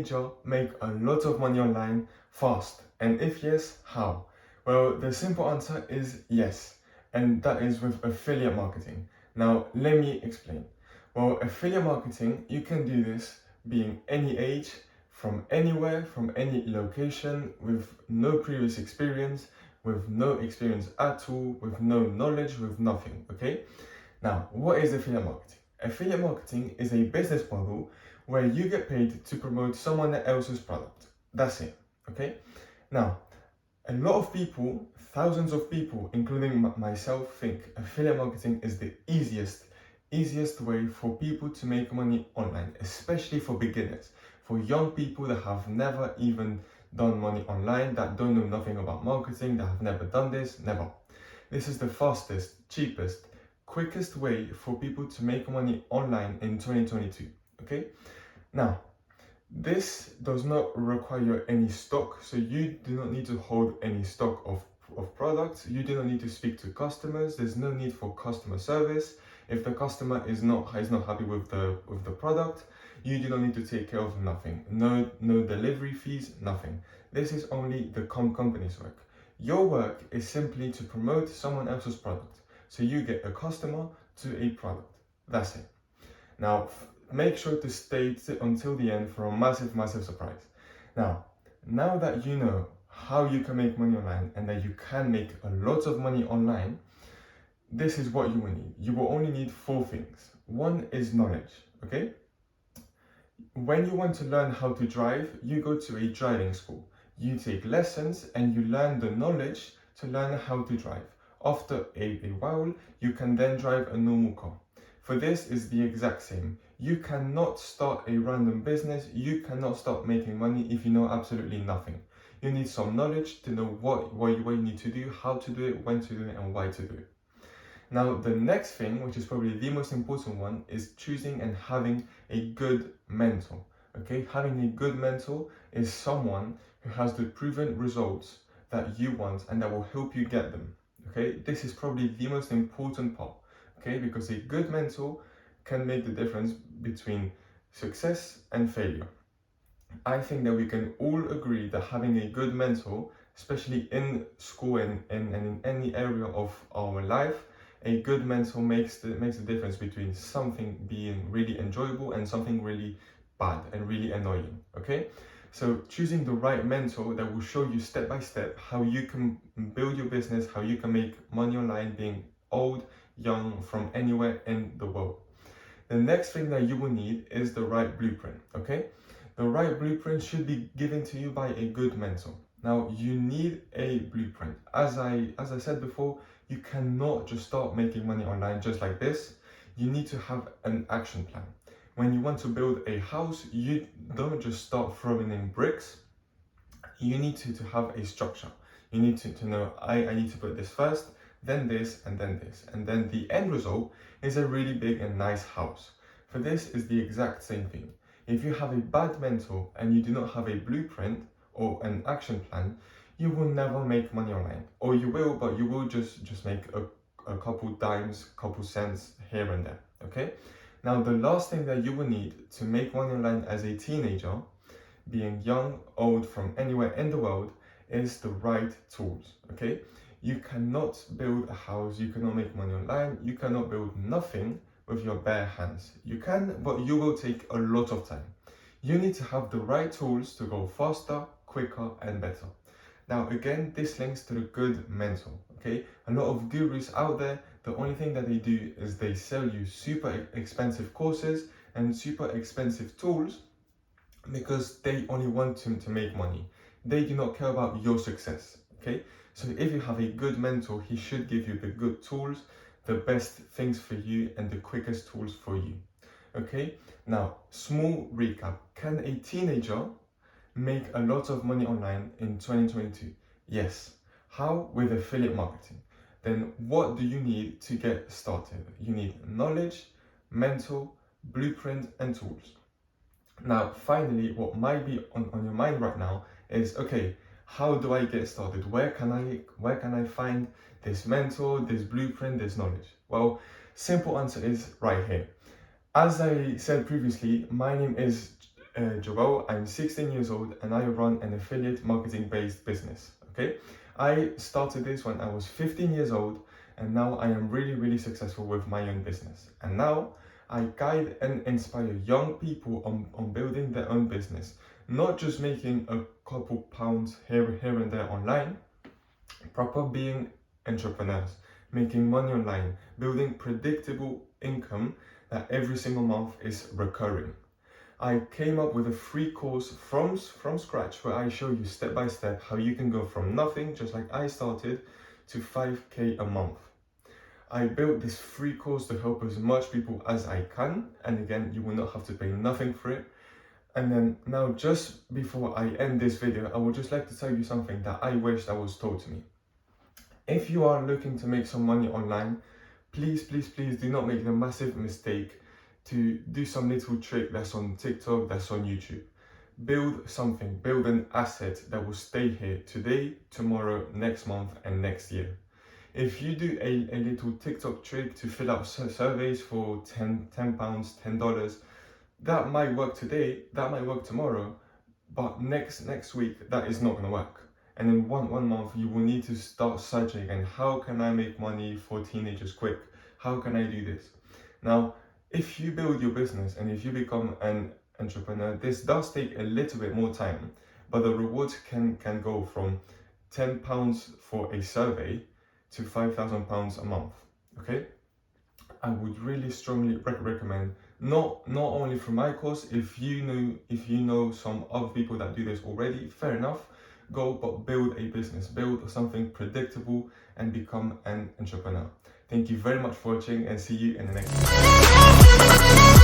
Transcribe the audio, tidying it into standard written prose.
teenager make a lot of money online fast? And if yes, how? Well, the simple answer is yes, and that is with affiliate marketing. Now, let me explain. Well, affiliate marketing, you can do this being any age, from anywhere, from any location, with no previous experience, with no experience at all, with no knowledge, with nothing, okay? Now, what is affiliate marketing? Affiliate marketing is a business model where you get paid to promote someone else's product. That's it, okay? Now, a lot of people, thousands of people, including myself, think affiliate marketing is the easiest way for people to make money online, especially for beginners, for young people that have never even done money online, that don't know nothing about marketing, that have never done this, never. This is the fastest, cheapest, quickest way for people to make money online in 2022, okay? Now, this does not require any stock, so you do not need to hold any stock of products. You do not need to speak to customers. There's no need for customer service. If the customer is not happy with the product, you do not need to take care of nothing. No delivery fees, nothing. This is only the company's work. Your work is simply to promote someone else's product. So you get a customer to a product. That's it. Now, make sure to stay until the end for a massive surprise. Now that you know how you can make money online and that you can make a lot of money online, this is what you will need. You will only need 4 things. One is knowledge, okay? When you want to learn how to drive, you go to a driving school. You take lessons and you learn the knowledge to learn how to drive. After a while, you can then drive a normal car. For this is the exact same. You cannot start a random business, you cannot start making money if you know absolutely nothing. You need some knowledge to know what you need to do, how to do it, when to do it, and why to do it. Now, the next thing, which is probably the most important one, is choosing and having a good mentor. Okay, having a good mentor is someone who has the proven results that you want and that will help you get them. Okay, this is probably the most important part. Okay, because a good mentor can make the difference between success and failure. I think that we can all agree that having a good mentor, especially in school and in any area of our life, a good mentor makes the difference between something being really enjoyable and something really bad and really annoying. Okay, so choosing the right mentor that will show you step by step how you can build your business, how you can make money online, being old, young, from anywhere in the world. The next thing that you will need is the right blueprint, okay? The right blueprint should be given to you by a good mentor. Now, you need a blueprint. As I said before, you cannot just start making money online just like this. You need to have an action plan. When you want to build a house, you don't just start throwing in bricks. You need to have a structure. You need to know, I need to put this first, then this, and then this. And then the end result is a really big and nice house. For this is the exact same thing. If you have a bad mentor and you do not have a blueprint or an action plan, you will never make money online. Or you will, but you will just make a couple dimes, couple cents here and there, okay? Now, the last thing that you will need to make money online as a teenager, being young, old, from anywhere in the world, is the right tools, okay? You cannot build a house, you cannot make money online, you cannot build nothing with your bare hands. You can, but you will take a lot of time. You need to have the right tools to go faster, quicker, and better. Now, again, this links to the good mentor, okay? A lot of gurus out there, the only thing that they do is they sell you super expensive courses and super expensive tools because they only want to make money. They do not care about your success, okay? So if you have a good mentor, he should give you the good tools, the best things for you, and the quickest tools for you, okay? Now, small recap. Can a teenager make a lot of money online in 2022? Yes. How? With affiliate marketing. Then what do you need to get started? You need knowledge, mentor, blueprint, and tools. Now, finally, what might be on your mind right now is, okay, how do I get started? Where can I find this mentor, this blueprint, this knowledge? Well, simple answer is right here. As I said previously, my name is Joel, I'm 16 years old and I run an affiliate marketing based business. Okay, I started this when I was 15 years old and now I am really successful with my own business. And now I guide and inspire young people on building their own business, not just making a couple pounds here and there online, proper being entrepreneurs, making money online, building predictable income that every single month is recurring. I came up with a free course from scratch where I show you step by step how you can go from nothing, just like I started, to 5k a month. I built this free course to help as much people as I can, and again, you will not have to pay nothing for it. And then now, just before I end this video, I would just like to tell you something that I wish that was told to me. If you are looking to make some money online, please do not make the massive mistake to do some little trick that's on TikTok, that's on YouTube. Build something, build an asset that will stay here today, tomorrow, next month, and next year. If you do a little TikTok trick to fill out surveys for £10, $10, that might work today, that might work tomorrow, but next week, that is not going to work. And in one month, you will need to start searching again. How can I make money for teenagers quick? How can I do this? Now, if you build your business and if you become an entrepreneur, this does take a little bit more time, but the rewards can go from £10 for a survey to £5,000 a month. Okay, I would really strongly recommend, not only from my course. If you know some other people that do this already, fair enough, go, but build a business, build something predictable, and become an entrepreneur. Thank you very much for watching, and see you in the next video.